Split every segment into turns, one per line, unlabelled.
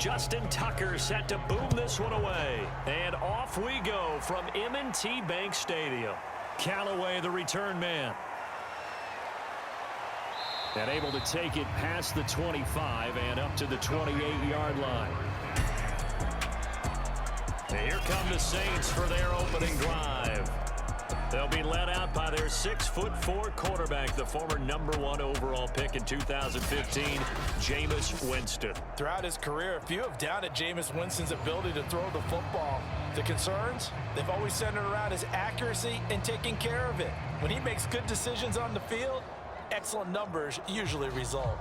Justin Tucker set to boom this one away. And off we go from M&T Bank Stadium. Callaway, the return man. And able to take it past the 25 and up to the 28-yard line. Here come the Saints for their opening drive. They'll be led out by their 6'4" quarterback, the former #1 overall pick in 2015, Jameis Winston.
Throughout his career, few have doubted Jameis Winston's ability to throw the football. The concerns? They've always centered around his accuracy and taking care of it. When he makes good decisions on the field, excellent numbers usually result.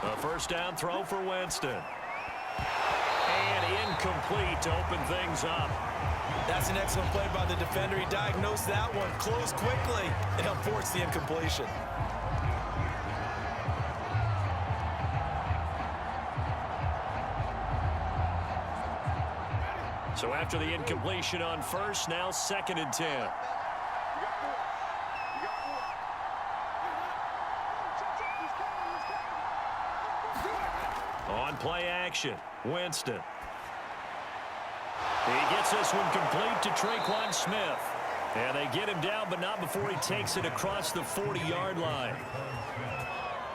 A first down throw for Winston. And incomplete to open things up.
That's an excellent play by the defender. He diagnosed that one, closed quickly, and helped force the incompletion.
So after the incompletion on first, now 2nd and 10. On play action, Winston. He gets this one complete to Traquan Smith. And they get him down, but not before he takes it across the 40-yard line.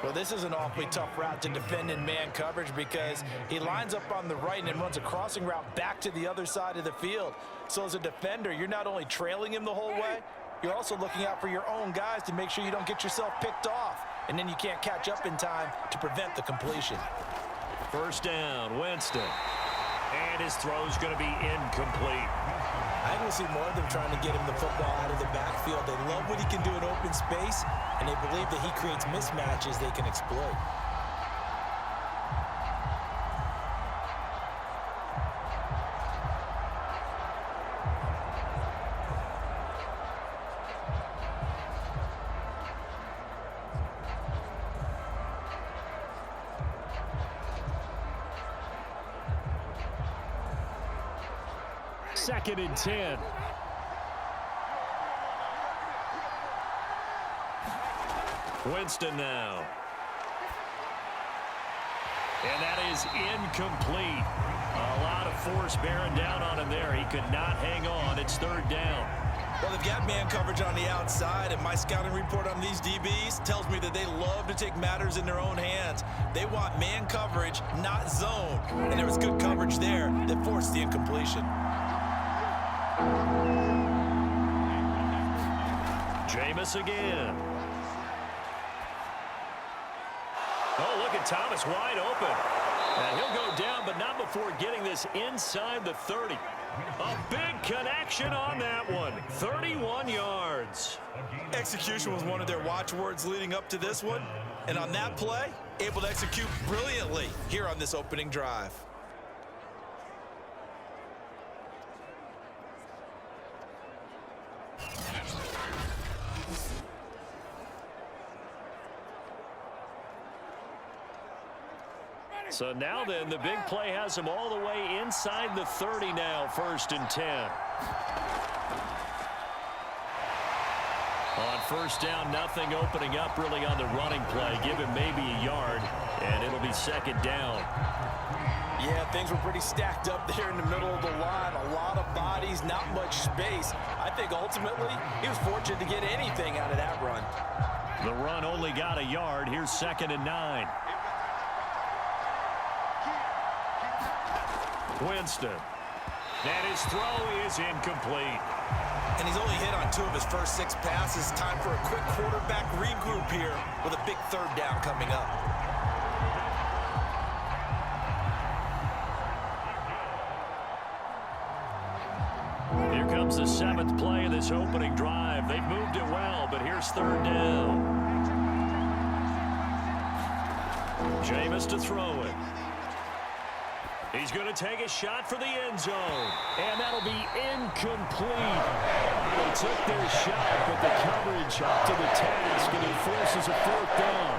Well, this is an awfully tough route to defend in man coverage because he lines up on the right and then runs a crossing route back to the other side of the field. So as a defender, you're not only trailing him the whole way, you're also looking out for your own guys to make sure you don't get yourself picked off. And then you can't catch up in time to prevent the completion.
First down, Winston. And his throw's going to be incomplete.
I think we'll see more of them trying to get him the football out of the backfield. They love what he can do in open space, and they believe that he creates mismatches they can exploit.
Second and 10. Winston now. And that is incomplete. A lot of force bearing down on him there. He could not hang on. It's 3rd down.
Well, they've got man coverage on the outside, and my scouting report on these DBs tells me that they love to take matters in their own hands. They want man coverage, not zone. And there was good coverage there that forced the incompletion.
Jameis again. Oh, look at Thomas wide open. And he'll go down, but not before getting this inside the 30. A big connection on that one. 31 yards.
Execution was one of their watchwords leading up to this one. And on that play, able to execute brilliantly here on this opening drive.
So now then, the big play has him all the way inside the 30 now, 1st and 10. On first down, nothing opening up really on the running play. Give him maybe a yard, and it'll be 2nd down.
Yeah, things were pretty stacked up there in the middle of the line. A lot of bodies, not much space. I think ultimately he was fortunate to get anything out of that run.
The run only got a yard. Here's 2nd and 9. Winston. And his throw is incomplete.
And he's only hit on 2 of his first 6 passes. Time for a quick quarterback regroup here with a big 3rd down coming up.
Here comes the 7th play of this opening drive. They've moved it well, but here's 3rd down. Jameis to throw it. He's going to take a shot for the end zone. And that'll be incomplete. They took their shot, but the coverage up to the task, and it forces a 4th down.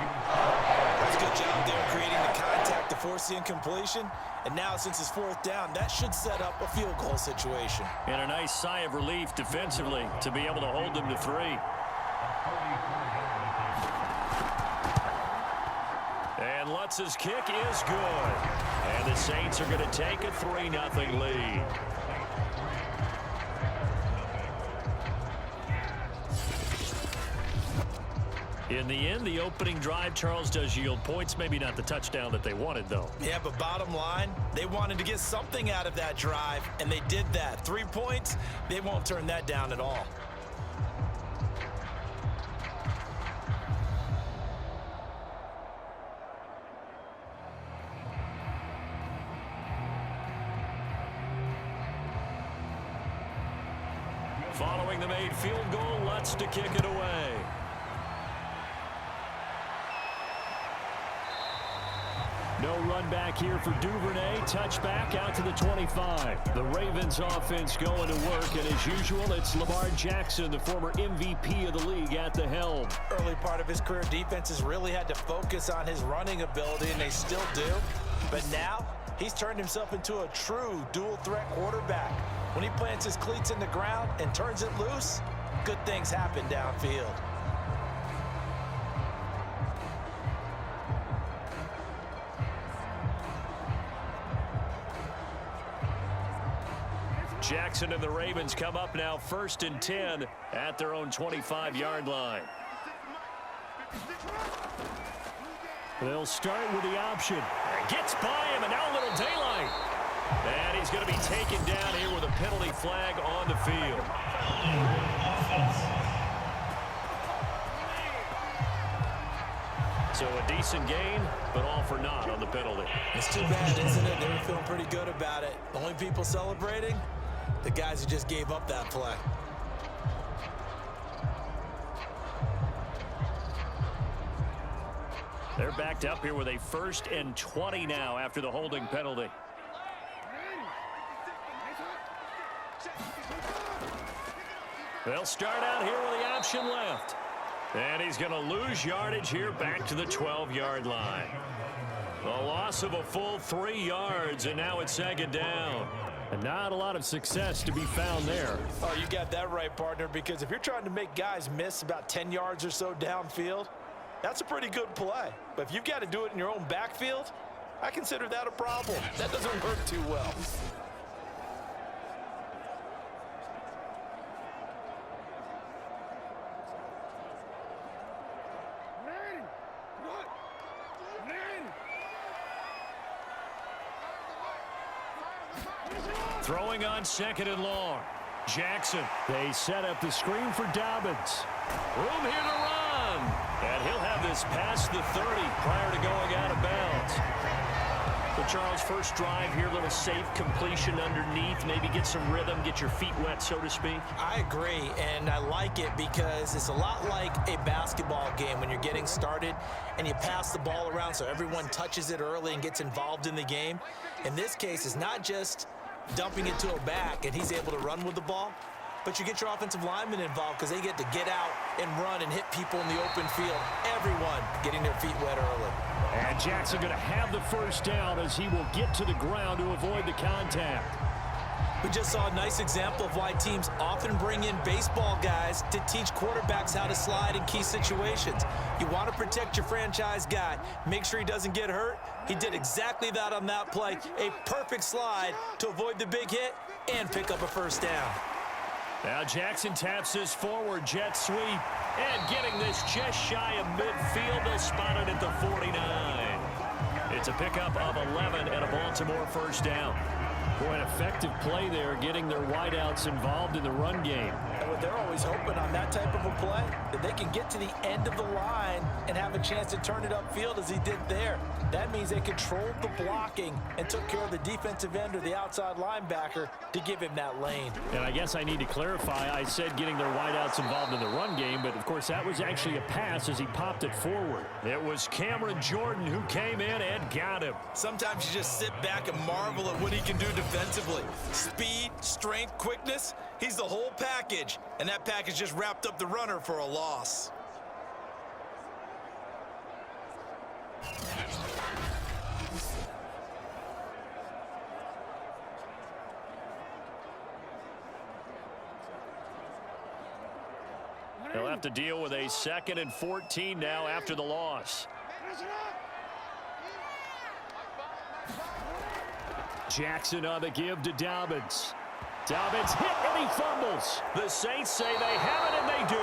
That's a good job there creating the contact to force the incompletion. And now, since it's fourth down, that should set up a field goal situation.
And a nice sigh of relief defensively to be able to hold them to 3. And Lutz's kick is good. And the Saints are going to take a 3-0 lead. In the end, the opening drive, Charles, does yield points. Maybe not the touchdown that they wanted, though.
Yeah, but bottom line, they wanted to get something out of that drive, and they did that. 3 points, they won't turn that down at all.
Following the made field goal, Lutz to kick it away. No run back here for Duvernay. Touchback out to the 25. The Ravens offense going to work, and as usual, it's Lamar Jackson, the former MVP of the league, at the helm.
Early part of his career, defenses really had to focus on his running ability, and they still do. But now, he's turned himself into a true dual-threat quarterback. When he plants his cleats in the ground and turns it loose, good things happen downfield.
Jackson and the Ravens come up now 1st and 10 at their own 25-yard line. They'll start with the option. Gets by him, and now a little daylight. And he's going to be taken down here with a penalty flag on the field. So a decent gain, but all for naught on the penalty.
It's too bad, isn't it? They were feeling pretty good about it. The only people celebrating, the guys who just gave up that play.
They're backed up here with a 1st and 20 now after the holding penalty. They'll start out here with the option left. And he's going to lose yardage here back to the 12-yard line. A loss of a full 3 yards, and now it's 2nd down. And not a lot of success to be found there.
Oh, you got that right, partner, because if you're trying to make guys miss about 10 yards or so downfield, that's a pretty good play. But if you've got to do it in your own backfield, I consider that a problem. That doesn't work too well.
Throwing on 2nd and long. Jackson. They set up the screen for Dobbins. Room here to run. And he'll have this past the 30 prior to going out of bounds. So Charles, first drive here, little safe completion underneath. Maybe get some rhythm, get your feet wet, so to speak.
I agree, and I like it because it's a lot like a basketball game when you're getting started and you pass the ball around so everyone touches it early and gets involved in the game. In this case, it's not just dumping it to a back and he's able to run with the ball, but you get your offensive linemen involved because they get to get out and run and hit people in the open field. Everyone getting their feet wet early.
And Jackson going to have the 1st down as he will get to the ground to avoid the contact.
We just saw a nice example of why teams often bring in baseball guys to teach quarterbacks how to slide in key situations. You want to protect your franchise guy. Make sure he doesn't get hurt. He did exactly that on that play. A perfect slide to avoid the big hit and pick up a 1st down.
Now Jackson taps his forward jet sweep. And getting this just shy of midfield, they'll spot it at the 49. It's a pickup of 11 and a Baltimore 1st down. Boy, an effective play there, getting their wideouts involved in the run game.
And what they're always hoping on that type of a play, that they can get to the end of the line and have a chance to turn it upfield as he did there. That means they controlled the blocking and took care of the defensive end or the outside linebacker to give him that lane.
And I guess I need to clarify, I said getting their wideouts involved in the run game, but of course that was actually a pass as he popped it forward. It was Cameron Jordan who came in and got him.
Sometimes you just sit back and marvel at what he can do defensively. Speed, strength, quickness, he's the whole package. And that package just wrapped up the runner for a loss.
They'll have to deal with a 2nd and 14 now after the loss. Jackson on the give to Dobbins. Dobbins hit and he fumbles. The Saints say they have it, and they do.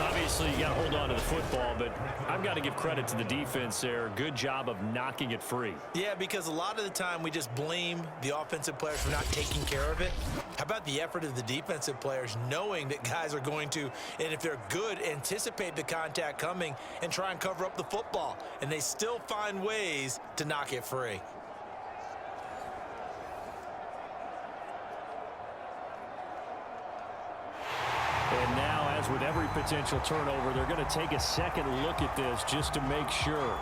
Obviously, you got to hold on to the football, but I've got to give credit to the defense there. Good job of knocking it free.
Yeah, because a lot of the time we just blame the offensive players for not taking care of it. How about the effort of the defensive players knowing that guys are going to, and if they're good, anticipate the contact coming and try and cover up the football, and they still find ways to knock it free.
And now, as with every potential turnover, they're going to take a second look at this just to make sure.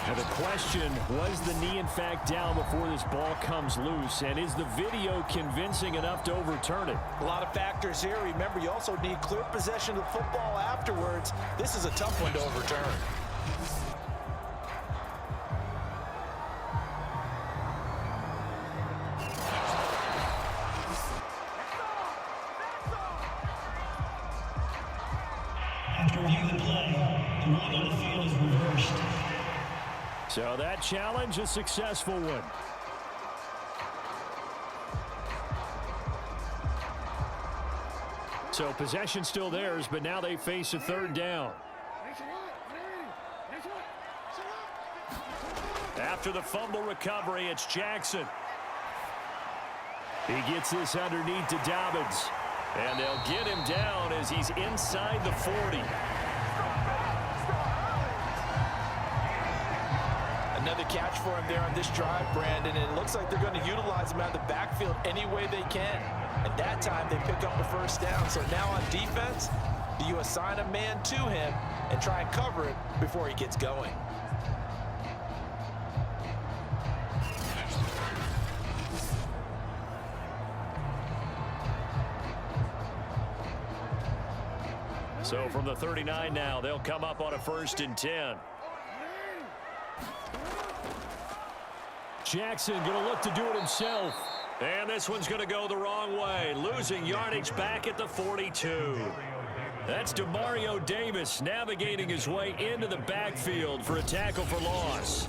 Now the question, was the knee in fact down before this ball comes loose? And is the video convincing enough to overturn it?
A lot of factors here. Remember, you also need clear possession of the football afterwards. This is a tough one to overturn.
So that challenge, a successful one. So possession still theirs, but now they face a 3rd down. After the fumble recovery, it's Jackson. He gets this underneath to Dobbins. And they'll get him down as he's inside the 40.
Another catch for him there on this drive, Brandon, and it looks like they're going to utilize him out of the backfield any way they can. At that time, they pick up the 1st down. So now on defense, do you assign a man to him and try and cover it before he gets going?
So from the 39 now, they'll come up on a 1st and 10. Jackson going to look to do it himself. And this one's going to go the wrong way. Losing yardage back at the 42. That's Demario Davis navigating his way into the backfield for a tackle for loss.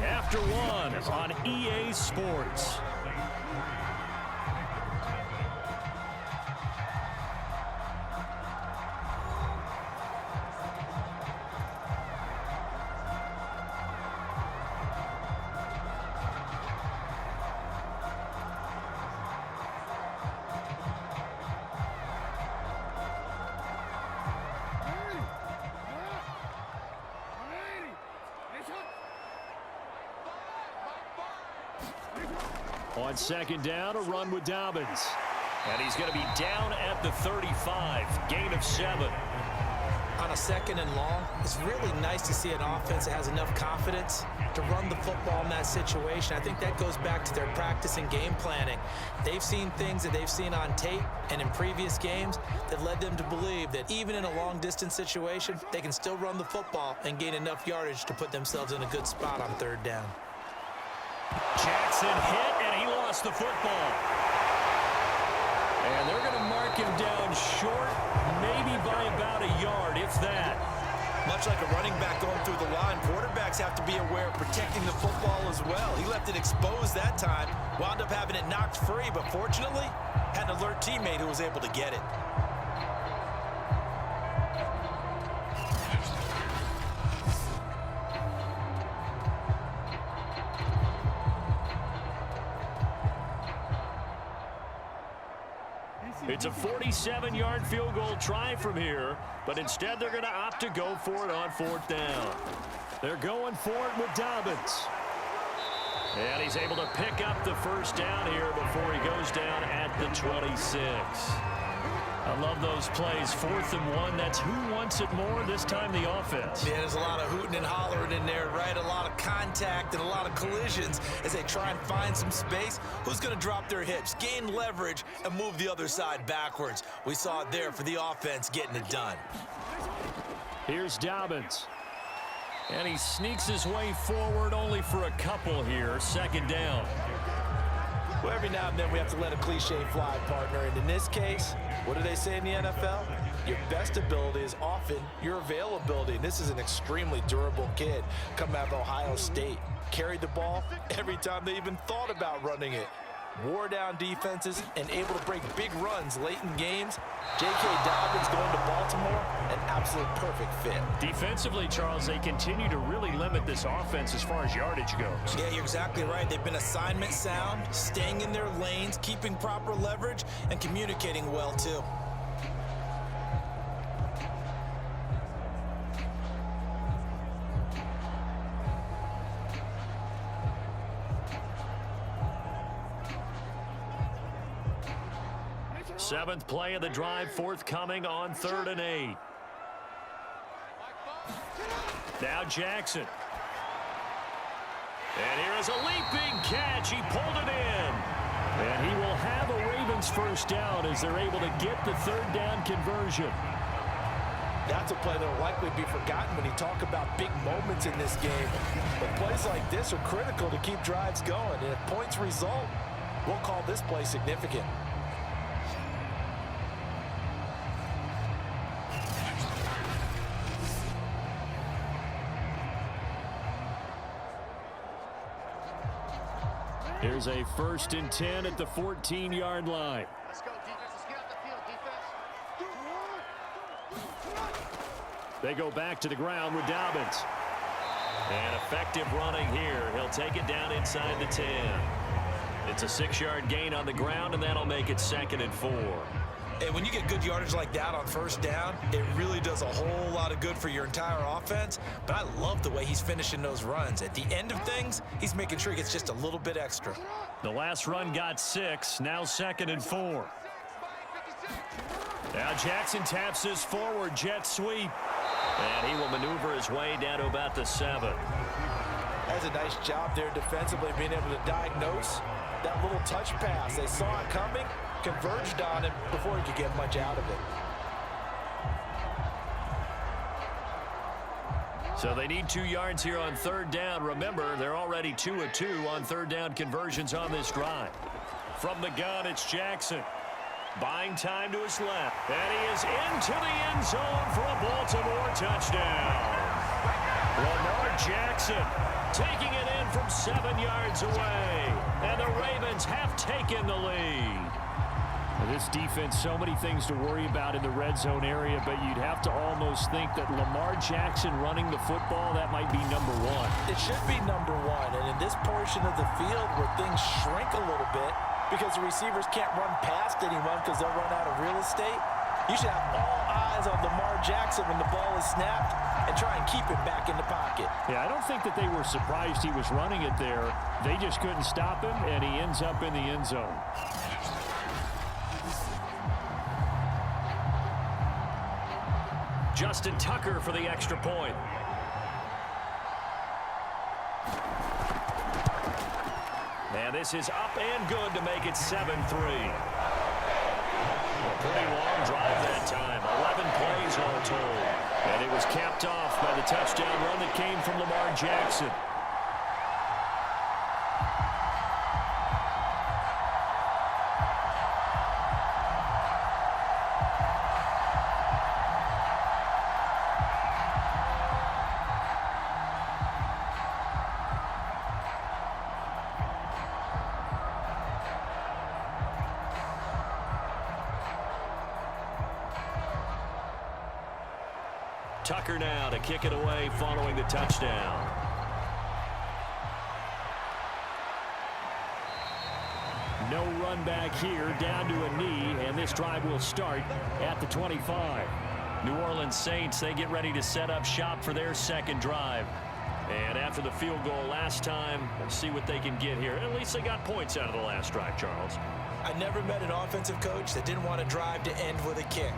After one on EA Sports. On 2nd down, a run with Dobbins. And he's going to be down at the 35. Gain of 7.
On a 2nd and long, it's really nice to see an offense that has enough confidence to run the football in that situation. I think that goes back to their practice and game planning. They've seen things that they've seen on tape and in previous games that led them to believe that even in a long-distance situation, they can still run the football and gain enough yardage to put themselves in a good spot on 3rd down.
Jackson hit, and he lost the football. And they're going to mark him down short, maybe by about a yard, if that.
Much like a running back going through the line, quarterbacks have to be aware of protecting the football as well. He left it exposed that time, wound up having it knocked free, but fortunately, had an alert teammate who was able to get it.
It's a 47-yard field goal try from here, but instead they're going to opt to go for it on 4th down. They're going for it with Dobbins. And he's able to pick up the 1st down here before he goes down at the 26. I love those plays. 4th and 1. That's who wants it more, this time the offense.
Yeah, there's a lot of hooting and hollering in there, right? A lot of contact and a lot of collisions as they try and find some space. Who's going to drop their hips, gain leverage, and move the other side backwards? We saw it there for the offense getting it done.
Here's Dobbins. And he sneaks his way forward only for a couple here. 2nd down.
Well, every now and then we have to let a cliche fly, partner. And in this case, what do they say in the NFL? Your best ability is often your availability. And this is an extremely durable kid coming out of Ohio State. Carried the ball every time they even thought about running it. Wore down defenses and able to break big runs late in games. J.K. Dobbins going to Baltimore, an absolute perfect fit.
Defensively, Charles, they continue to really limit this offense as far as yardage goes.
Yeah, you're exactly right. They've been assignment sound, staying in their lanes, keeping proper leverage, and communicating well, too.
Seventh play of the drive, forthcoming on 3rd and 8. Now Jackson. And here is a leaping catch. He pulled it in. And he will have a Ravens first down as they're able to get the 3rd down conversion.
That's a play that will likely be forgotten when you talk about big moments in this game. But plays like this are critical to keep drives going. And if points result, we'll call this play significant.
Here's a 1st and 10 at the 14-yard line.
Let's go, defense. Let's get out the field, defense.
They go back to the ground with Dobbins. And effective running here. He'll take it down inside the 10. It's a 6-yard gain on the ground, and that'll make it 2nd and 4.
And when you get good yardage like that on 1st down, it really does a whole lot of good for your entire offense. But I love the way he's finishing those runs. At the end of things, he's making sure he gets just a little bit extra.
The last run got 6, now 2nd and 4. Now Jackson taps his forward jet sweep. And he will maneuver his way down to about the 7.
That's a nice job there defensively, being able to diagnose that little touch pass. They saw it coming, converged on him before he could get much out of it.
So they need 2 yards here on 3rd down. Remember, they're already 2 of 2 on 3rd down conversions on this drive. From the gun, it's Jackson. Buying time to his left. And he is into the end zone for a Baltimore touchdown. Lamar Jackson taking it in from 7 yards away. And the Ravens have taken the lead. This defense, so many things to worry about in the red zone area, but you'd have to almost think that Lamar Jackson running the football, that might be number 1.
It should be number 1, and in this portion of the field where things shrink a little bit because the receivers can't run past anyone because they'll run out of real estate, you should have all eyes on Lamar Jackson when the ball is snapped and try and keep him back in the pocket.
Yeah, I don't think that they were surprised he was running it there. They just couldn't stop him, and he ends up in the end zone. Justin Tucker for the extra point. And this is up and good to make it 7-3. A pretty long drive that time. 11 plays all told. And it was capped off by the touchdown run that came from Lamar Jackson. Tucker now to kick it away following the touchdown. No run back here, down to a knee, and this drive will start at the 25. New Orleans Saints, they get ready to set up shop for their second drive. And after the field goal last time, let's see what they can get here. At least they got points out of the last drive, Charles.
I never met an offensive coach that didn't want to drive to end with a kick.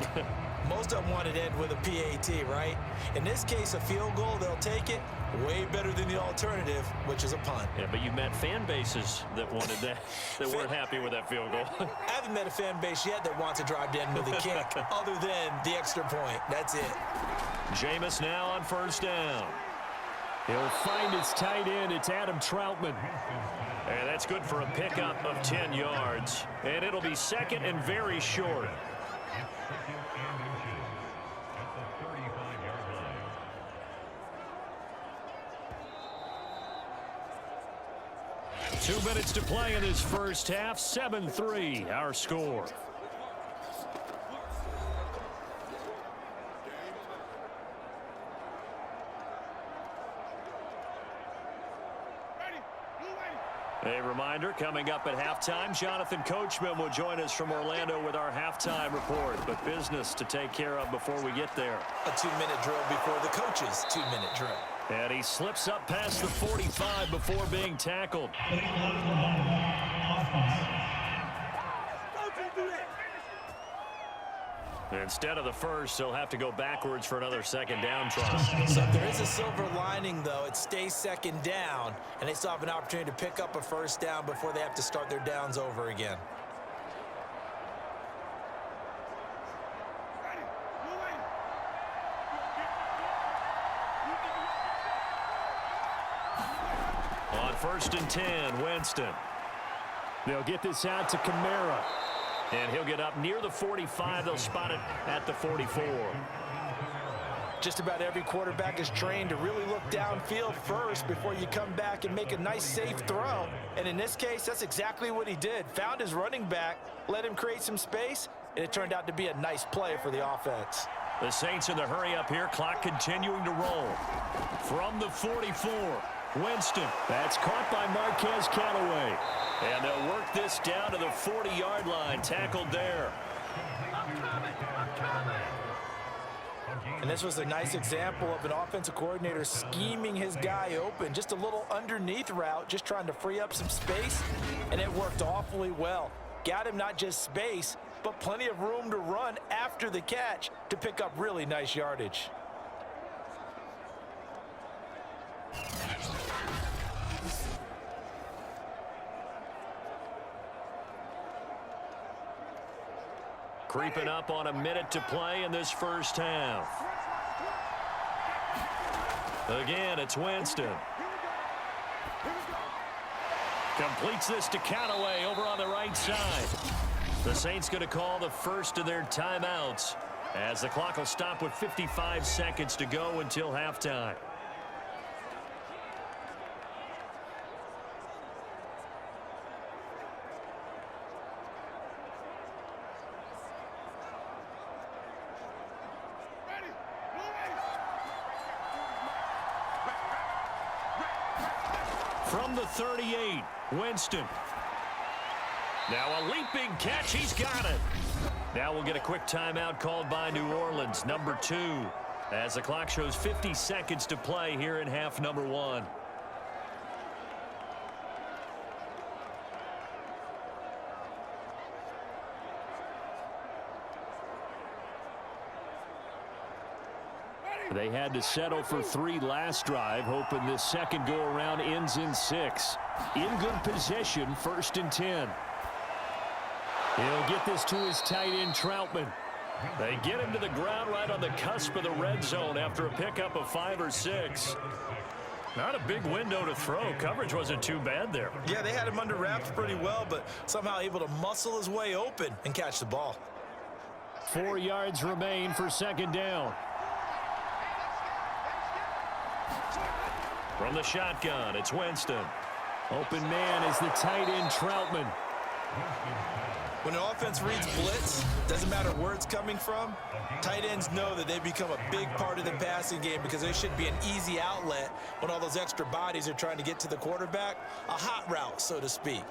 Most of them wanted to end with a PAT, right? In this case, a field goal, they'll take it. Way better than the alternative, which is a punt.
Yeah, but you met fan bases that wanted that, that weren't happy with that field goal.
I haven't met a fan base yet that wants to drive to end with a kick, other than the extra point. That's it.
Jameis now on first down. He'll find his tight end. It's Adam Troutman. And that's good for a pickup of 10 yards. And it'll be second and very short. 2 minutes to play in this first half. 7-3, our score. A reminder, coming up at halftime, Jonathan Coachman will join us from Orlando with our halftime report. But business to take care of before we get there.
A 2-minute drill before the coach's 2-minute drill.
And he slips up past the 45 before being tackled. Instead of the first, he'll have to go backwards for another second down try.
So if there is a silver lining, though, it stays second down, and they still have an opportunity to pick up a first down before they have to start their downs over again.
On first and 10, Winston. They'll get this out to Kamara. And he'll get up near the 45. They'll spot it at the 44.
Just about every quarterback is trained to really look downfield first before you come back and make a nice, safe throw. And in this case, that's exactly what he did. Found his running back, let him create some space, and it turned out to be a nice play for the offense.
The Saints in the hurry up here. Clock continuing to roll. From the 44, Winston. That's caught by Marquez Callaway. And they'll work this down to the 40-yard line. Tackled there.
And this was a nice example of an offensive coordinator scheming his guy open. Just a little underneath route, just trying to free up some space. And it worked awfully well. Got him not just space, but plenty of room to run after the catch to pick up really nice yardage.
Creeping up on a minute to play in this first half. Again, it's Winston. Completes this to Callaway over on the right side. The Saints going to call the first of their timeouts as the clock will stop with 55 seconds to go until halftime. From the 38, Winston. Now a leaping catch. He's got it. Now we'll get a quick timeout called by New Orleans, number 2, as the clock shows 50 seconds to play here in half number 1. They had to settle for 3 last drive, hoping this second go-around ends in 6. In good position, first and 10. He'll get this to his tight end, Troutman. They get him to the ground right on the cusp of the red zone after a pickup of 5 or 6. Not a big window to throw. Coverage wasn't too bad there.
Yeah, they had him under wraps pretty well, but somehow able to muscle his way open and catch the ball.
4 yards remain for second down. From the shotgun, it's Winston. Open man is the tight end, Troutman.
When an offense reads blitz, doesn't matter where it's coming from, tight ends know that they become a big part of the passing game because they should be an easy outlet when all those extra bodies are trying to get to the quarterback. A hot route, so to speak.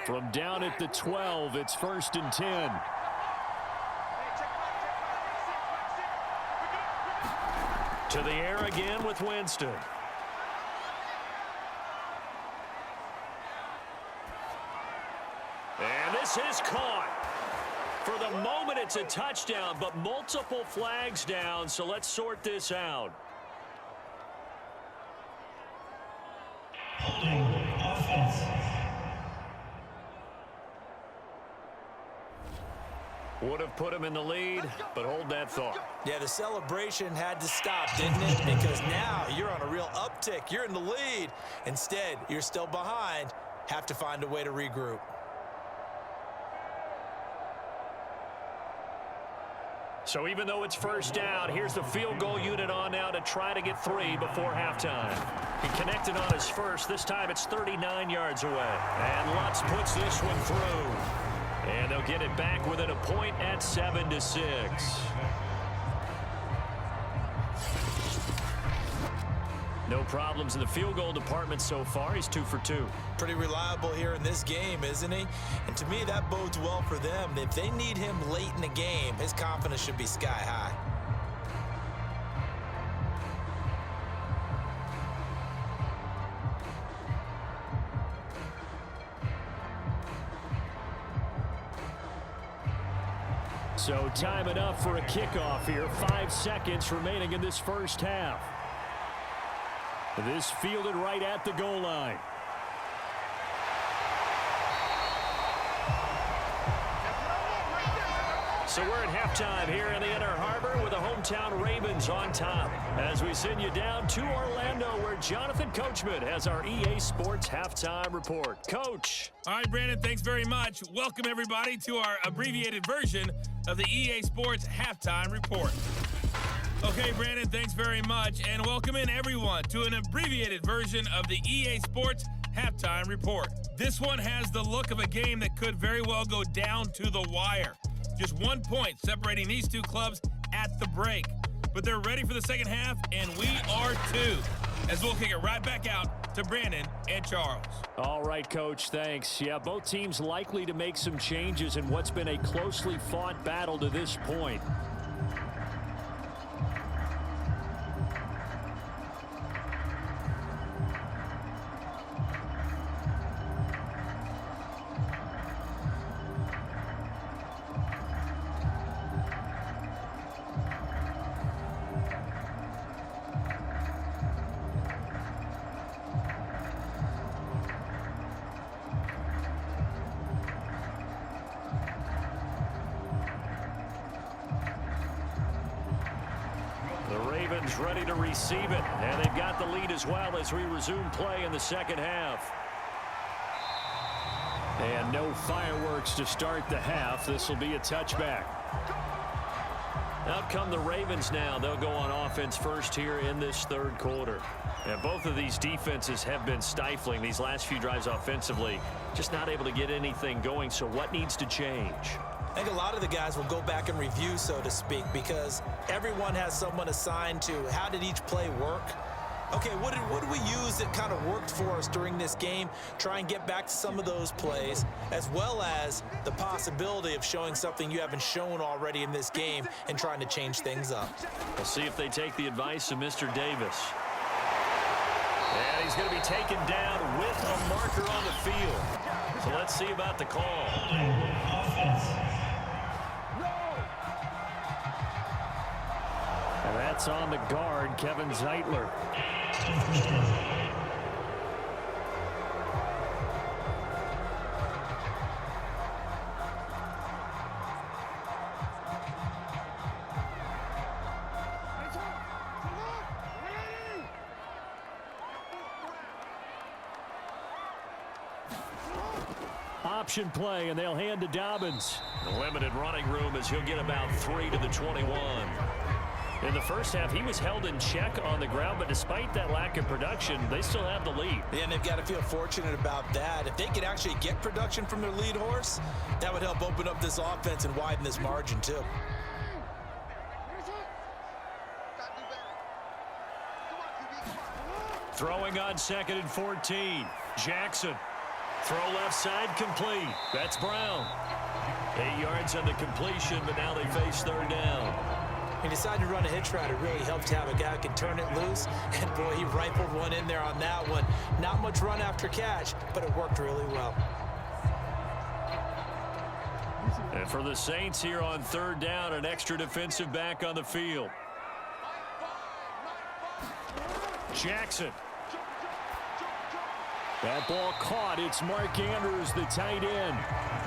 From down at the 12, it's first and 10. To the air again with Winston. And this is caught. For the moment, it's a touchdown, but multiple flags down, so let's sort this out.
Holding offense.
Would have put him in the lead, but hold that thought.
Yeah, the celebration had to stop, didn't it? Because now you're on a real uptick. You're in the lead. Instead, you're still behind. Have to find a way to regroup.
So even though it's first down, here's the field goal unit on now to try to get 3 before halftime. He connected on his first. This time it's 39 yards away. And Lutz puts this one through. And they'll get it back within a point at 7-6. No problems in the field goal department so far. He's 2 for 2.
Pretty reliable here in this game, isn't he? And to me, that bodes well for them. If they need him late in the game, his confidence should be sky high.
So time enough for a kickoff here. 5 seconds remaining in this first half. This fielded right at the goal line. So we're at halftime here in the Inner Harbor with the hometown Ravens on top. As we send you down to Orlando where Jonathan Coachman has our EA Sports Halftime Report. Coach.
All right, Brandon, thanks very much. Welcome, everybody, to our abbreviated version of the EA Sports Halftime Report. Okay, Brandon, thanks very much. And welcome in, everyone, to an abbreviated version of the EA Sports Halftime Report. This one has the look of a game that could very well go down to the wire. Just 1 point separating these two clubs at the break. But they're ready for the second half, and we are too. As we'll kick it right back out to Brandon and Charles.
All right, Coach, thanks. Yeah, both teams likely to make some changes in what's been a closely fought battle to this point. Ready to receive it, and they've got the lead as well as we resume play in the second half. And no fireworks to start the half. This will be a touchback. Out come the Ravens now. They'll go on offense first here in this third quarter. And both of these defenses have been stifling these last few drives offensively. Just not able to get anything going, so what needs to change?
I think a lot of the guys will go back and review, so to speak, because everyone has someone assigned to how did each play work. Okay, what did we use that kind of worked for us during this game? Try and get back to some of those plays, as well as the possibility of showing something you haven't shown already in this game and trying to change things up.
We'll see if they take the advice of Mr. Davis. And he's going to be taken down with a marker on the field. So let's see about the call. And that's on the guard, Kevin Zeitler. Option play, and they'll hand to Dobbins. The limited running room as he'll get about 3 to the 21. In the first half, he was held in check on the ground, but despite that lack of production, they still have the lead.
Yeah, and they've got to feel fortunate about that. If they could actually get production from their lead horse, that would help open up this offense and widen this margin, too.
Throwing on 2nd and 14. Jackson. Throw left side, complete. That's Brown. 8 yards on the completion, but now they face third down.
He decided to run a hitch route. It really helps to have a guy who can turn it loose. And, boy, he rifled one in there on that one. Not much run after catch, but it worked really well.
And for the Saints here on third down, an extra defensive back on the field. Jackson. That ball caught. It's Mark Andrews, the tight end.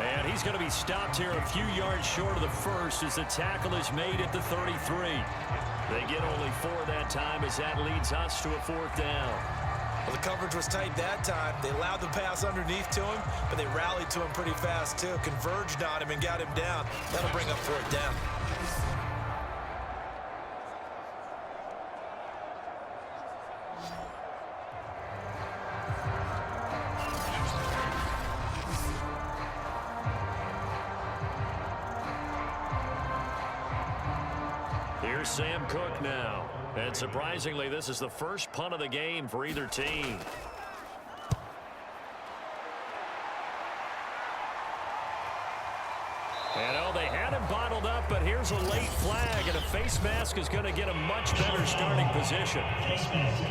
And he's going to be stopped here a few yards short of the first as the tackle is made at the 33. They get only 4 that time as that leads us to a fourth down.
Well, the coverage was tight that time. They allowed the pass underneath to him, but they rallied to him pretty fast, too. Converged on him and got him down. That'll bring up fourth down.
Here's Sam Cook now. And surprisingly, this is the first punt of the game for either team. And oh, they had him bottled up, but here's a late flag, and a face mask is going to get a much better starting position.
Face mask.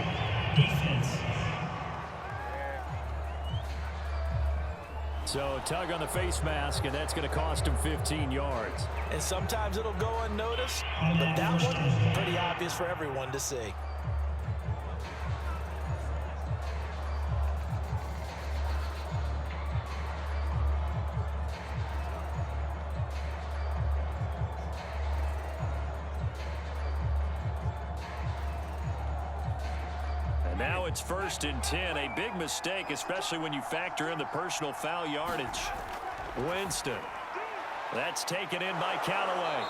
Defense.
So tug on the face mask, and that's going to cost him 15 yards.
And sometimes it'll go unnoticed, but that one, pretty obvious for everyone to see.
Now it's 1st and 10. A big mistake, especially when you factor in the personal foul yardage. Winston. That's taken in by Callaway.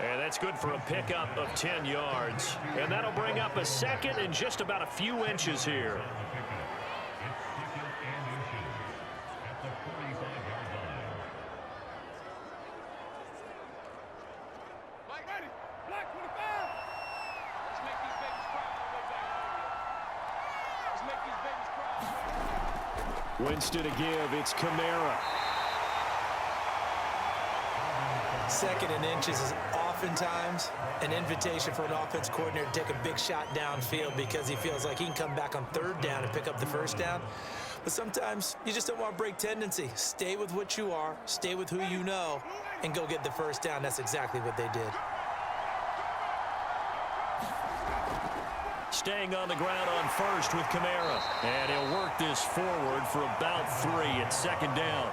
And that's good for a pickup of 10 yards. And that'll bring up a second and just about a few inches here. Winston to give. It's Kamara.
2nd and inches is oftentimes an invitation for an offense coordinator to take a big shot downfield because he feels like he can come back on 3rd down and pick up the 1st down. But sometimes you just don't want to break tendency. Stay with what you are, stay with who you know, and go get the 1st down. That's exactly what they did.
Staying on the ground on 1st with Kamara. And he'll work this forward for about 3 at 2nd down.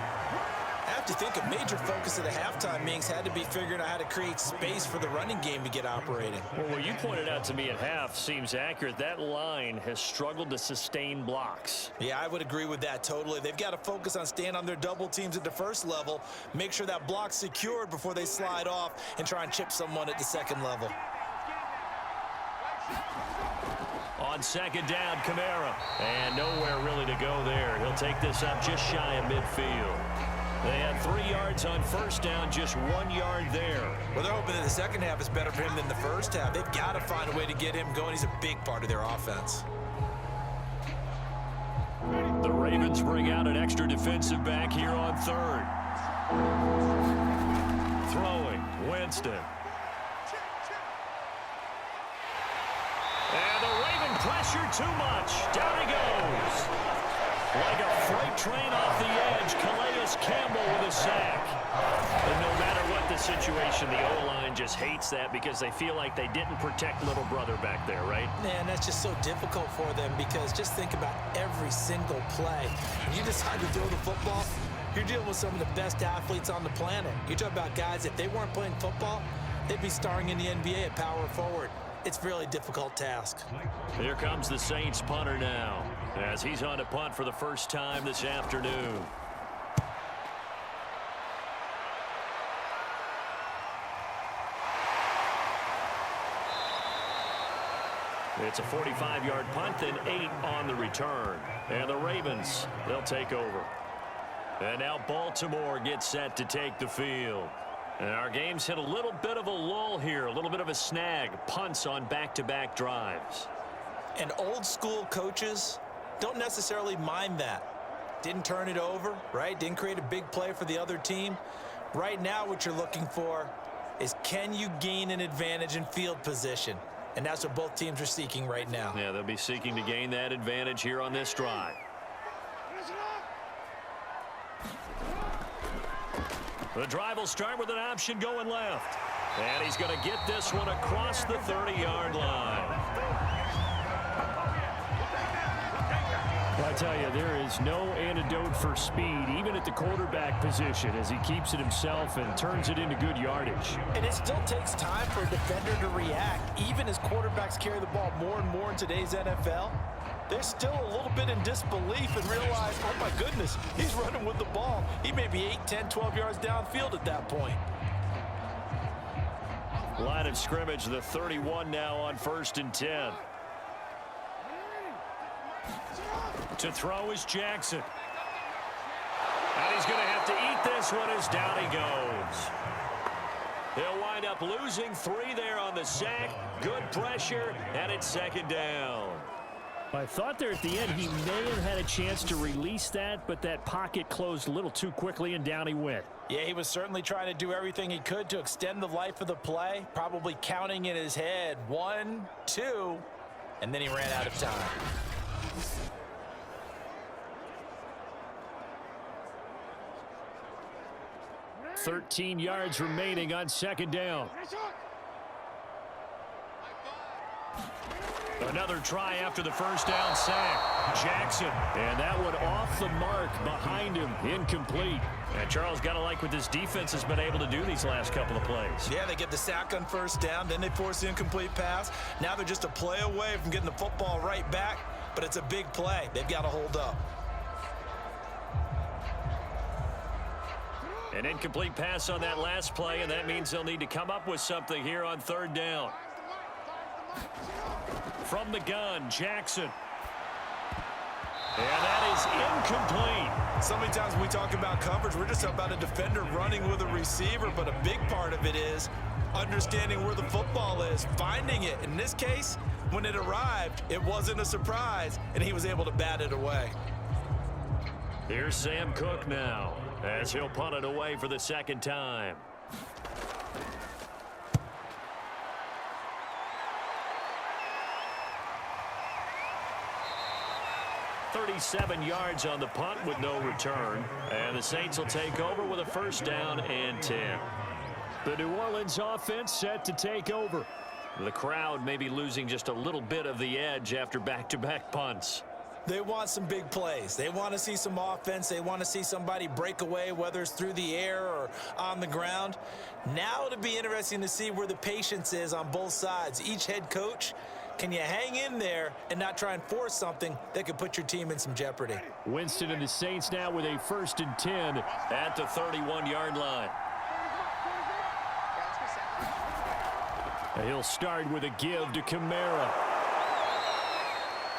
I have to think a major focus of the halftime meetings had to be figuring out how to create space for the running game to get operating.
Well, what you pointed out to me at half seems accurate. That line has struggled to sustain blocks.
Yeah, I would agree with that totally. They've got to focus on staying on their double teams at the 1st level, make sure that block's secured before they slide off and try and chip someone at the 2nd level.
On 2nd down, Kamara. And nowhere really to go there. He'll take this up just shy of midfield. They had 3 yards on 1st down, just 1 yard there.
Well, they're hoping that the second half is better for him than the first half. They've got to find a way to get him going. He's a big part of their offense.
The Ravens bring out an extra defensive back here on 3rd. Throwing, Winston. And the Raven pressure too much. Down he goes. Like a freight train off the edge, Calais Campbell with a sack. And no matter what the situation, the O-line just hates that because they feel like they didn't protect little brother back there, right?
Man, that's just so difficult for them because just think about every single play. When you decide to throw the football, you're dealing with some of the best athletes on the planet. You talk about guys, if they weren't playing football, they'd be starring in the NBA at power forward. It's a really difficult task.
Here comes the Saints punter now as he's on to punt for the first time this afternoon. It's a 45-yard punt, then 8 on the return. And the Ravens, they'll take over. And now Baltimore gets set to take the field. And our game's hit a little bit of a lull here, a little bit of a snag. Punts on back-to-back drives.
And old school coaches don't necessarily mind that. Didn't turn it over, right? Didn't create a big play for the other team. Right now what you're looking for is can you gain an advantage in field position? And that's what both teams are seeking right now.
Yeah, they'll be seeking to gain that advantage here on this drive. The drive will start with an option going left. And he's going to get this one across the 30-yard line.
Well, I tell you, there is no antidote for speed, even at the quarterback position, as he keeps it himself and turns it into good yardage.
And it still takes time for a defender to react. Even as quarterbacks carry the ball more and more in today's NFL, they're still a little bit in disbelief and realize, oh my goodness, he's running with the ball. He may be 8, 10, 12 yards downfield at that point.
Line of scrimmage, the 31 now on 1st and 10. To throw is Jackson. And he's going to have to eat this one as down he goes. He'll wind up losing 3 there on the sack. Good pressure, and it's 2nd down.
I thought there at the end he may have had a chance to release that, but that pocket closed a little too quickly, and down he went.
Yeah, he was certainly trying to do everything he could to extend the life of the play, probably counting in his head 1, 2, and then he ran out of time.
13 yards remaining on 2nd down.
Another try after the 1st down sack. Jackson. And that one off the mark behind him. Incomplete. And Charles, got to like what this defense has been able to do these last couple of plays.
Yeah, they get the sack on 1st down, then they force the incomplete pass. Now they're just a play away from getting the football right back, but it's a big play. They've got to hold up.
An incomplete pass on that last play, and that means they'll need to come up with something here on 3rd down. From the gun, Jackson. And that is incomplete.
So many times when we talk about coverage, we're just about a defender running with a receiver, but a big part of it is understanding where the football is, finding it. In this case, when it arrived, it wasn't a surprise, and he was able to bat it away.
Here's Sam Cook now, as he'll punt it away for the 2nd time. .37 yards on the punt with no return. And the Saints will take over with a 1st down and 10.
The New Orleans offense set to take over.
The crowd may be losing just a little bit of the edge after back-to-back punts.
They want some big plays. They want to see some offense. They want to see somebody break away, whether it's through the air or on the ground. Now it'll be interesting to see where the patience is on both sides. Each head coach, can you hang in there and not try and force something that could put your team in some jeopardy?
Winston and the Saints now with a 1st and 10
at the 31-yard line.
He'll start with a give to Kamara.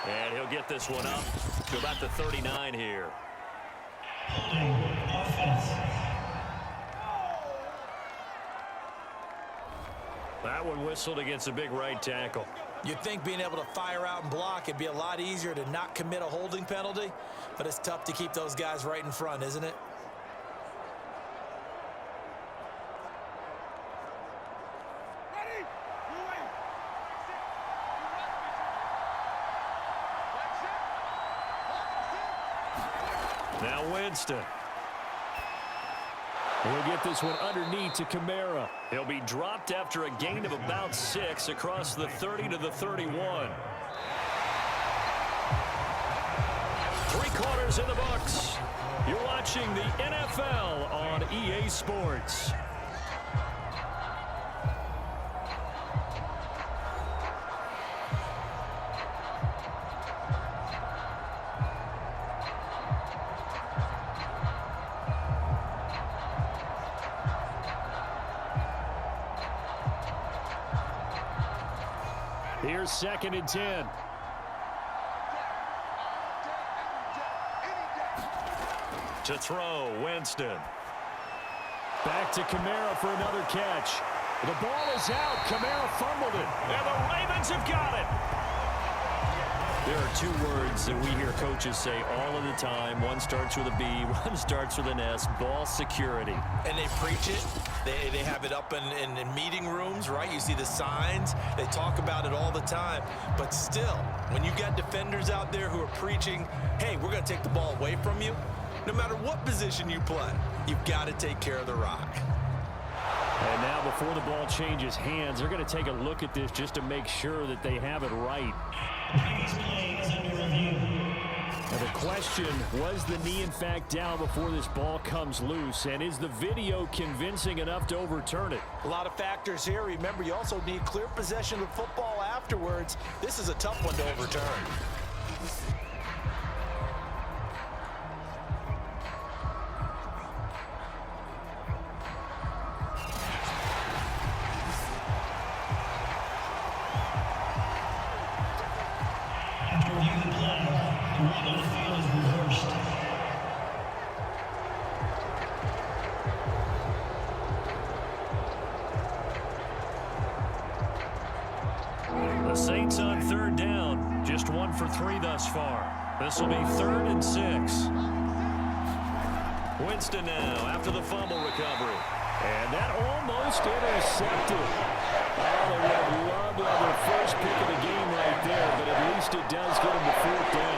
And he'll get this one up to about the 39 here.
Offense.
That one whistled against a big right tackle.
You'd think being able to fire out and block, it'd be a lot easier to not commit a holding penalty, but it's tough to keep those guys right in front, isn't it?
Now Winston.
We'll get this one underneath to Kamara.
He'll be dropped after a gain of about 6 across the 30 to the 31. 3 quarters in the books. You're watching the NFL on EA Sports.
Here's 2nd and 10.
To throw, Winston.
Back to Kamara for another catch. The ball is out. Kamara fumbled it.
And the Ravens have got it.
There are two words that we hear coaches say all of the time. One starts with a B, one starts with an S, ball security.
And they preach it. They have it up in meeting rooms, right? You see the signs. They talk about it all the time. But still, when you got defenders out there who are preaching, hey, we're going to take the ball away from you, no matter what position you play, you've got to take care of the rock.
And now before the ball changes hands, they're going to take a look at this just to make sure that they have it right.
Previous play is under review.
Now the question, was the knee in fact down before this ball comes loose? And is the video convincing enough to overturn it?
A lot of factors here. Remember, you also need clear possession of football afterwards. This is a tough one to overturn.
After reviewing the play, the route on the field is reversed.
The Saints on third down. Just 1 for 3 thus far. This will be 3rd and 6. Winston now after the fumble recovery. And that almost intercepted. Oh, they would have loved to have their first pick of the game right there, but at least it does get them to 4th down.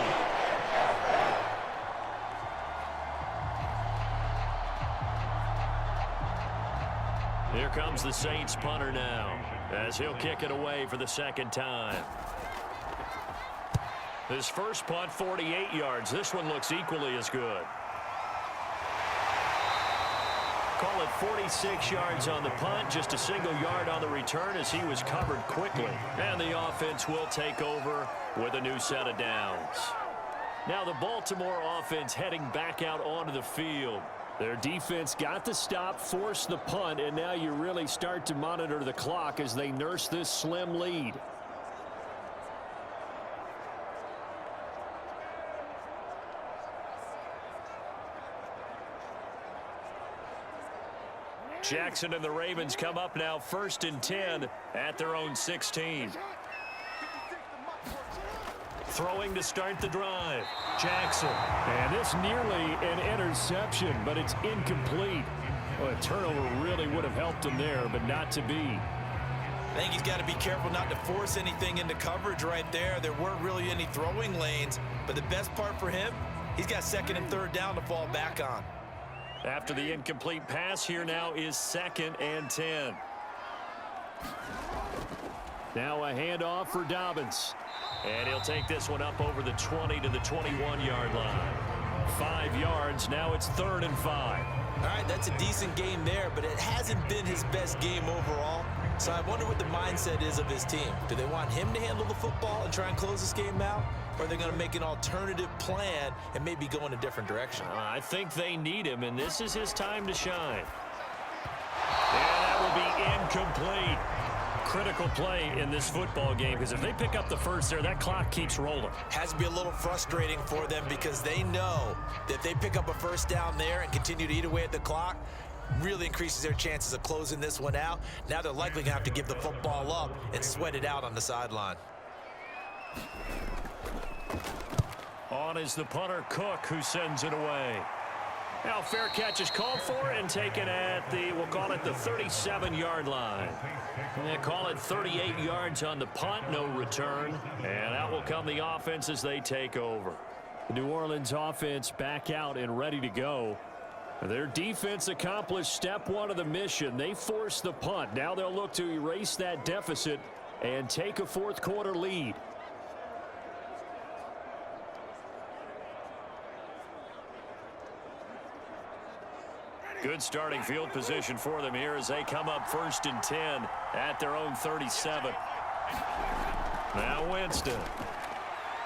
Here comes the Saints punter now, as he'll kick it away for the 2nd time. His first punt, 48 yards. This one looks equally as good. Call it 46 yards on the punt, just a single yard on the return as he was covered quickly. And the offense will take over with a new set of downs. Now the Baltimore offense heading back out onto the field. Their defense got the stop, forced the punt, and now you really start to monitor the clock as they nurse this slim lead. Jackson and the Ravens come up now 1st and 10 at their own 16. Throwing to start the drive. Jackson. And this nearly an interception, but it's incomplete. Well, a turnover really would have helped him there, but not to be.
I think he's got to be careful not to force anything into coverage right there. There weren't really any throwing lanes, but the best part for him, he's got 2nd and 3rd down to fall back on.
After the incomplete pass, here now is 2nd and 10. Now a handoff for Dobbins. And he'll take this one up over the 20 to the 21-yard line. 5 yards. Now it's 3rd and 5.
All right, that's a decent game there, but it hasn't been his best game overall. So I wonder what the mindset is of his team. Do they want him to handle the football and try and close this game out? Or are they going to make an alternative plan and maybe go in a different direction?
I think they need him, and this is his time to shine. And that will be incomplete. Critical play in this football game, because if they pick up the first there, that clock keeps rolling.
Has to be a little frustrating for them because they know that if they pick up a 1st down there and continue to eat away at the clock, really increases their chances of closing this one out. Now they're likely going to have to give the football up and sweat it out on the sideline.
On is the punter, Cook, who sends it away. Now fair catch is called for and taken at the, we'll call it the 37-yard line. They call it 38 yards on the punt, no return. And out will come the offense as they take over. The New Orleans offense back out and ready to go. Their defense accomplished step 1 of the mission. They forced the punt. Now they'll look to erase that deficit and take a 4th quarter lead. Good starting field position for them here as they come up 1st and 10 at their own 37. Now Winston.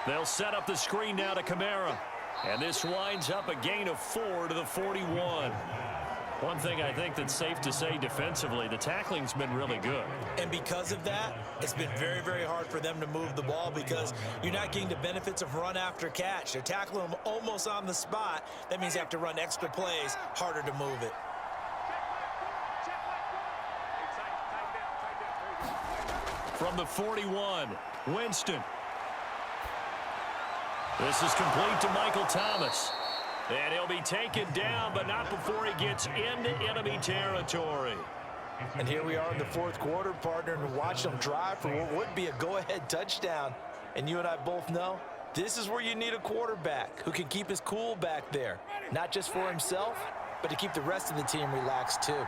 They'll set up the screen now to Kamara. And this winds up a gain of 4 to the 41. One thing I think that's safe to say defensively, the tackling's been really good.
And because of that, it's been very, very hard for them to move the ball because you're not getting the benefits of run after catch. They're tackling them almost on the spot. That means you have to run extra plays, harder to move it. From the 41, Winston.
This is complete to Michael Thomas. And he'll be taken down, but not before he gets into enemy territory.
And here we are in the fourth quarter, partner, and watch them drive for what would be a go-ahead touchdown. And you and I both know this is where you need a quarterback who can keep his cool back there, not just for himself, but to keep the rest of the team relaxed too.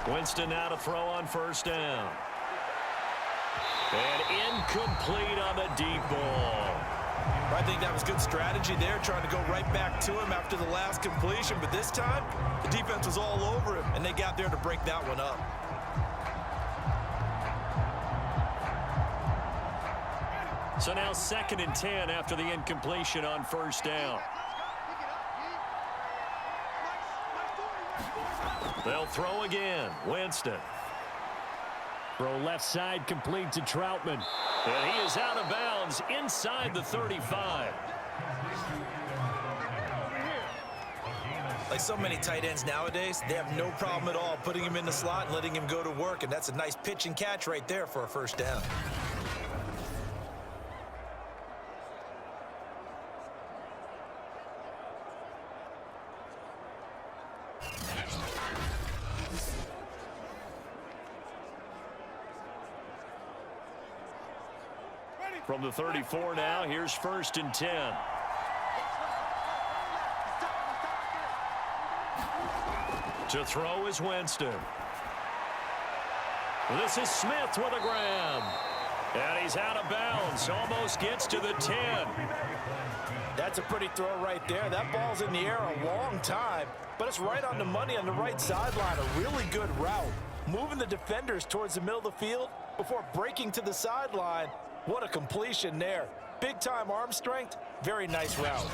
Winston now to throw on first down. And incomplete on the deep ball.
I think that was good strategy there, trying to go right back to him after the last completion. But this time, the defense was all over him, and they got there to break that one up.
So now 2nd and 10 after the incompletion on first down. They'll throw again. Winston. Throw left side complete to Troutman. And he is out of bounds inside the 35.
Like so many tight ends nowadays, they have no problem at all putting him in the slot and letting him go to work. And that's a nice pitch and catch right there for a first down.
From the 34 now, here's 1st and 10. To throw is Winston. This is Smith with a grab. And he's out of bounds. Almost gets to the 10.
That's a pretty throw right there. That ball's in the air a long time, but it's right on the money on the right sideline. A really good route. Moving the defenders towards the middle of the field before breaking to the sideline. What a completion there. Big-time arm strength. Very nice route.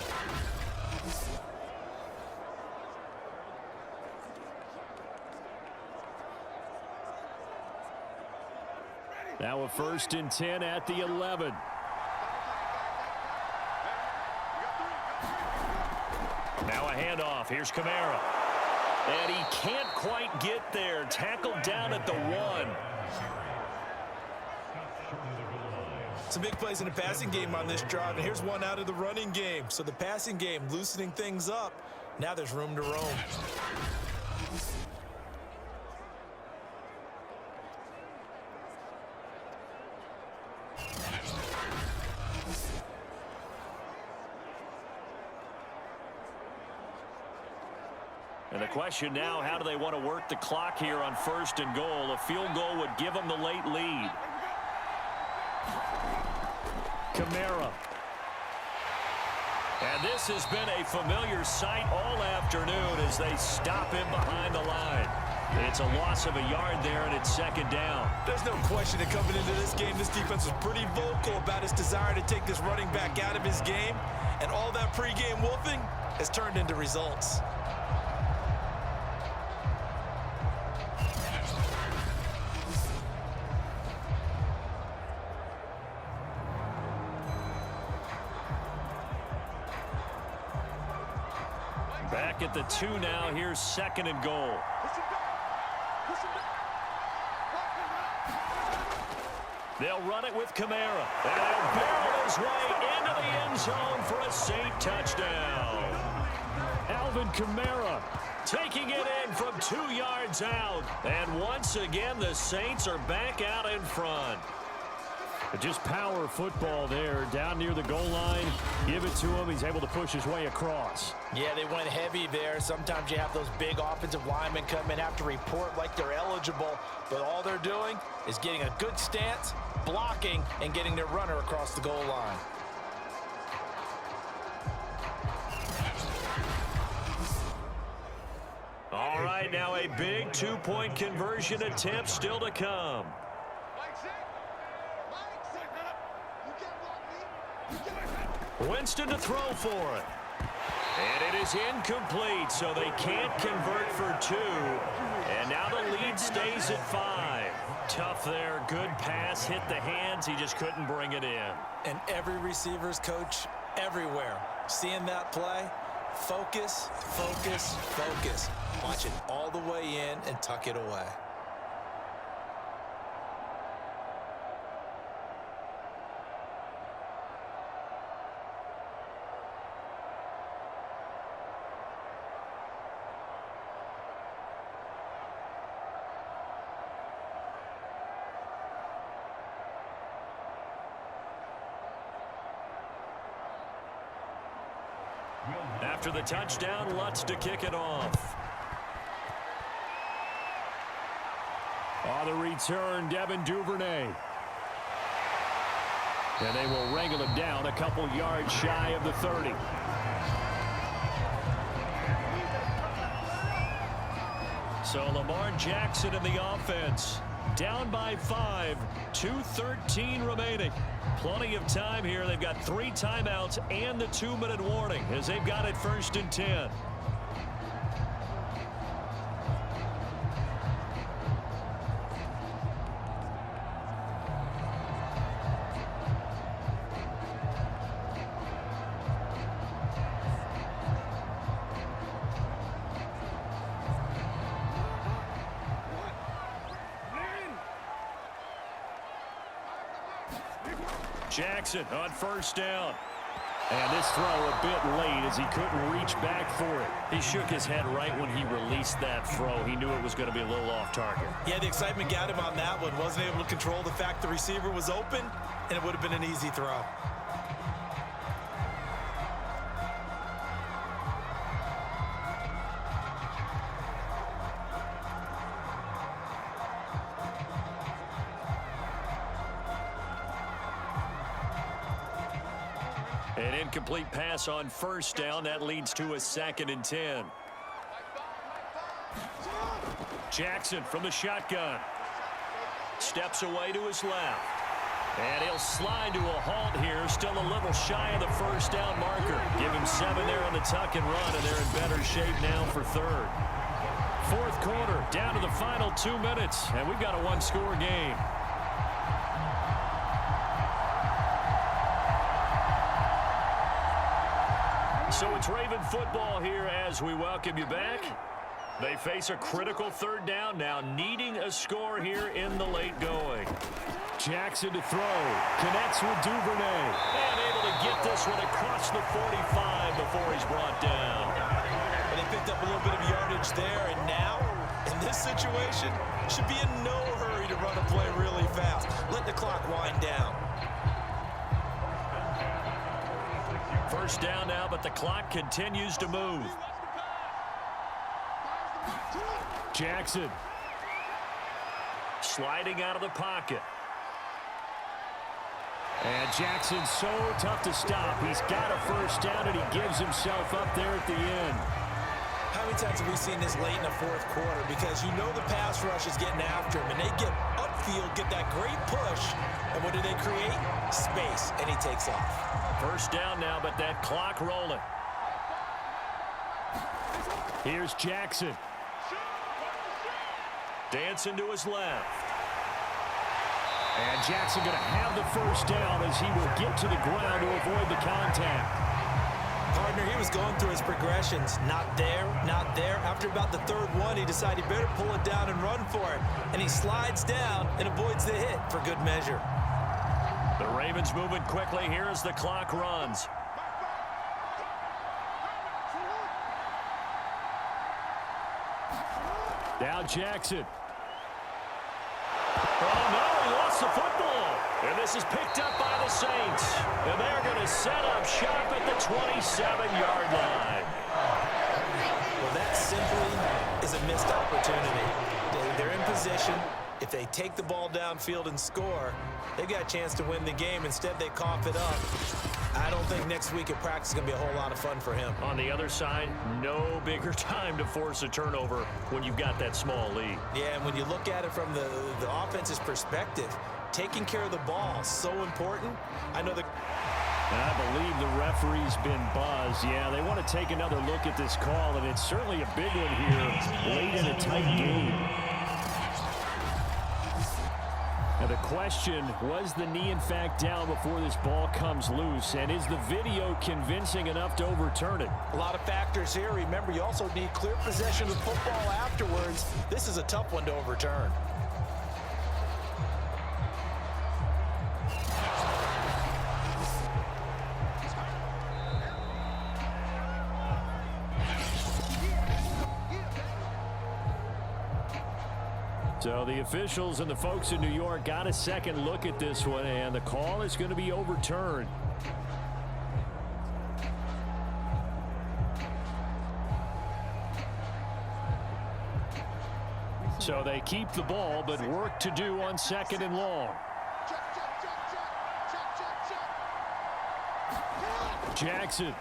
Now a 1st and 10 at the 11. Now a handoff. Here's Kamara. And he can't quite get there. Tackled down at the 1.
Some big plays in the passing game on this drive, and here's one out of the running game. So the passing game loosening things up. Now there's room to roam.
And the question now, how do they want to work the clock here on 1st and goal? A field goal would give them the late lead. Kamara. And this has been a familiar sight all afternoon as they stop him behind the line. It's a loss of a yard there, and it's 2nd down.
There's no question that coming into this game, this defense was pretty vocal about his desire to take this running back out of his game, and all that pregame wolfing has turned into results.
Back at the 2 now. Here's 2nd and goal. They'll run it with Kamara. And they'll barrel his way into the end zone for a Saint touchdown. Alvin Kamara taking it in from 2 yards out. And once again, the Saints are back out in front. Just power football there, down near the goal line. Give it to him. He's able to push his way across.
Yeah, they went heavy there. Sometimes you have those big offensive linemen come in, have to report like they're eligible, but all they're doing is getting a good stance, blocking, and getting their runner across the goal line.
All right, now a big 2-point conversion attempt still to come. Winston to throw for it. And it is incomplete, so they can't convert for 2. And now the lead stays at 5. Tough there. Good pass. Hit the hands. He just couldn't bring it in.
And every receiver's coach everywhere. Seeing that play, focus, focus, focus. Watch it all the way in and tuck it away.
After the touchdown, Lutz to kick it off.
On the return, Devin Duvernay. And they will wrangle him down a couple yards shy of the 30.
So Lamar Jackson in the offense. Down by 5, 2:13 remaining. Plenty of time here. They've got 3 timeouts and the 2-minute warning as they've got it 1st and 10.
Jackson on 1st down. And this throw a bit late as he couldn't reach back for it.
He shook his head right when he released that throw. He knew it was going to be a little off target.
Yeah, the excitement got him on that one. Wasn't able to control the fact the receiver was open, and it would have been an easy throw.
An incomplete pass on 1st down. That leads to a 2nd and 10.
Jackson from the shotgun.
Steps away to his left. And he'll slide to a halt here. Still a little shy of the 1st down marker. Give him 7 there on the tuck and run, and they're in better shape now for 3rd.
4th quarter, down to the final 2 minutes, and we've got a 1-score game.
So it's Raven football here as we welcome you back. They face a critical 3rd down now, needing a score here in the late going.
Jackson to throw. Connects with Duvernay.
And able to get this one across the 45 before he's brought down.
But they picked up a little bit of yardage there, and now, in this situation, should be in no hurry to run a play really fast. Let the clock wind down.
1st down now, but the clock continues to move.
Jackson.
Sliding out of the pocket.
And Jackson's so tough to stop. He's got a 1st down, and he gives himself up there at the end.
How many times have we seen this late in the 4th quarter? Because you know the pass rush is getting after him, and they get upfield, get that great push, and what do they create? Space, and he takes off.
1st down now, but that clock rolling.
Here's Jackson.
Dancing to his left.
And Jackson going to have the 1st down as he will get to the ground to avoid the contact.
Partner, he was going through his progressions. Not there, not there. After about the 3rd one, he decided he better pull it down and run for it. And he slides down and avoids the hit for good measure.
The Ravens moving quickly here as the clock runs.
Now Jackson.
Oh, no, he lost the football. And this is picked up by the Saints. And they're going to set up shop at the 27-yard line.
Well, that simply is a missed opportunity. They're in position. If they take the ball downfield and score, they've got a chance to win the game. Instead, they cough it up. I don't think next week at practice is going to be a whole lot of fun for him.
On the other side, no bigger time to force a turnover when you've got that small lead.
Yeah, and when you look at it from the offense's perspective, taking care of the ball is so important. I know the...
And I believe the referee's been buzzed. Yeah, they want to take another look at this call, and it's certainly a big one here late in a tight game. Now the question, was the knee in fact down before this ball comes loose? And is the video convincing enough to overturn it?
A lot of factors here. Remember, you also need clear possession of the football afterwards. This is a tough one to overturn.
So the officials and the folks in New York got a second look at this one, and the call is going to be overturned.
So they keep the ball, but work to do on 2nd and long. Jackson.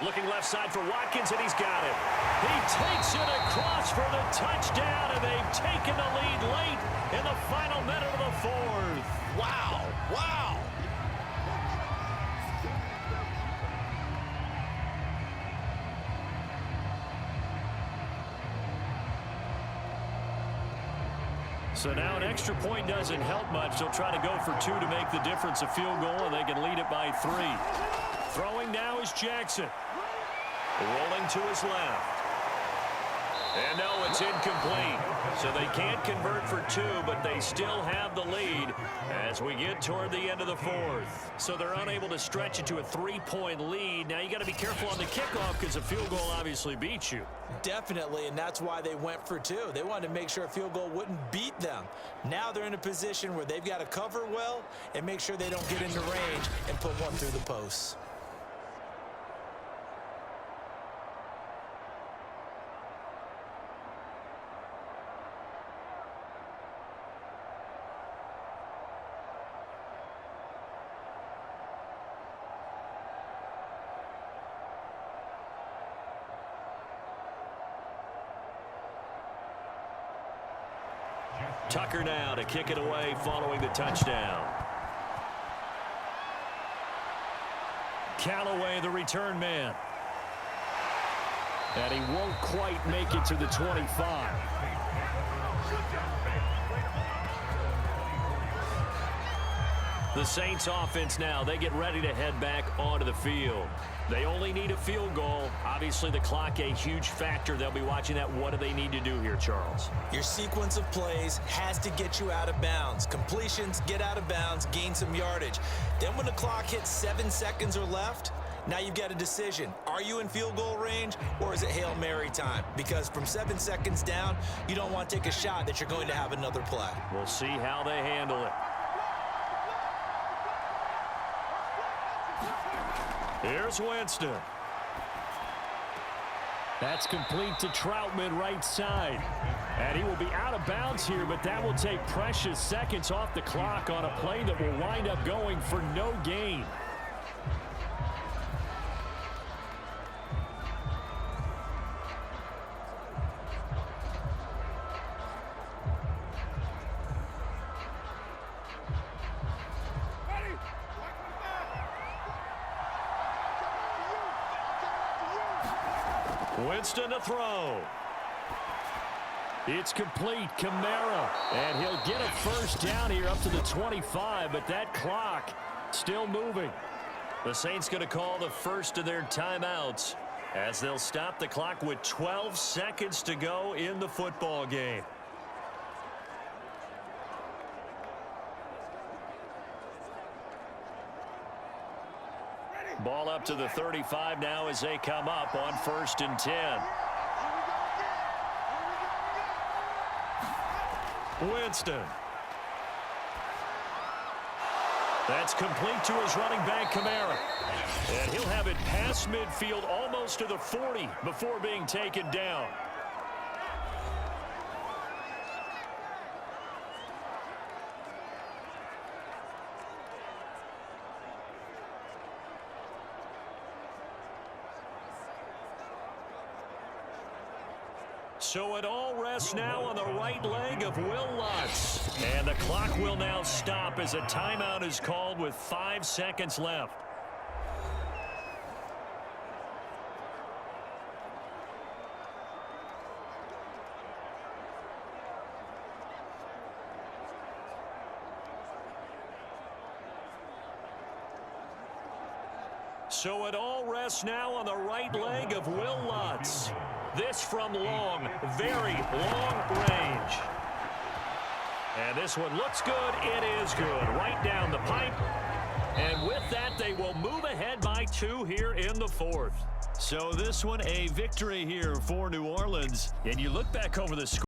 Looking left side for Watkins, and he's got it. He takes it across for the touchdown, and they've taken the lead late in the final minute of the 4th.
Wow. Wow.
So now an extra point doesn't help much. They'll try to go for 2 to make the difference a field goal, and they can lead it by 3. Throwing now is Jackson. Rolling to his left. And no, it's incomplete. So they can't convert for 2, but they still have the lead as we get toward the end of the 4th. So they're unable to stretch it to a 3-point lead. Now you got to be careful on the kickoff because a field goal obviously beats you.
Definitely, and that's why they went for 2. They wanted to make sure a field goal wouldn't beat them. Now they're in a position where they've got to cover well and make sure they don't get into range and put one through the posts.
Tucker now to kick it away following the touchdown. Callaway, the return man. And he won't quite make it to the 25. The Saints offense now, they get ready to head back onto the field. They only need a field goal. Obviously, the clock a huge factor. They'll be watching that. What do they need to do here, Charles?
Your sequence of plays has to get you out of bounds. Completions, get out of bounds, gain some yardage. Then when the clock hits 7 seconds or left, now you've got a decision. Are you in field goal range or is it Hail Mary time? Because from 7 seconds down, you don't want to take a shot that you're going to have another play.
We'll see how they handle it. Here's Winston. That's complete to Troutman, right side. And he will be out of bounds here, but that will take precious seconds off the clock on a play that will wind up going for no gain. Winston to throw. It's complete. Kamara. And he'll get a first down here up to the 25, but that clock still moving. The Saints going to call the first of their timeouts as they'll stop the clock with 12 seconds to go in the football game. Ball up to the 35 now as they come up on 1st and 10. Winston. That's complete to his running back, Kamara. And he'll have it past midfield almost to the 40 before being taken down. So it all rests now on the right leg of Will Lutz. And the clock will now stop as a timeout is called with 5 seconds left. So it all rests now on the right leg of Will Lutz. This from long, very long range. And this one looks good. It is good. Right down the pipe. And with that, they will move ahead by 2 here in the 4th. So this one, a victory here for New Orleans. And you look back over the score.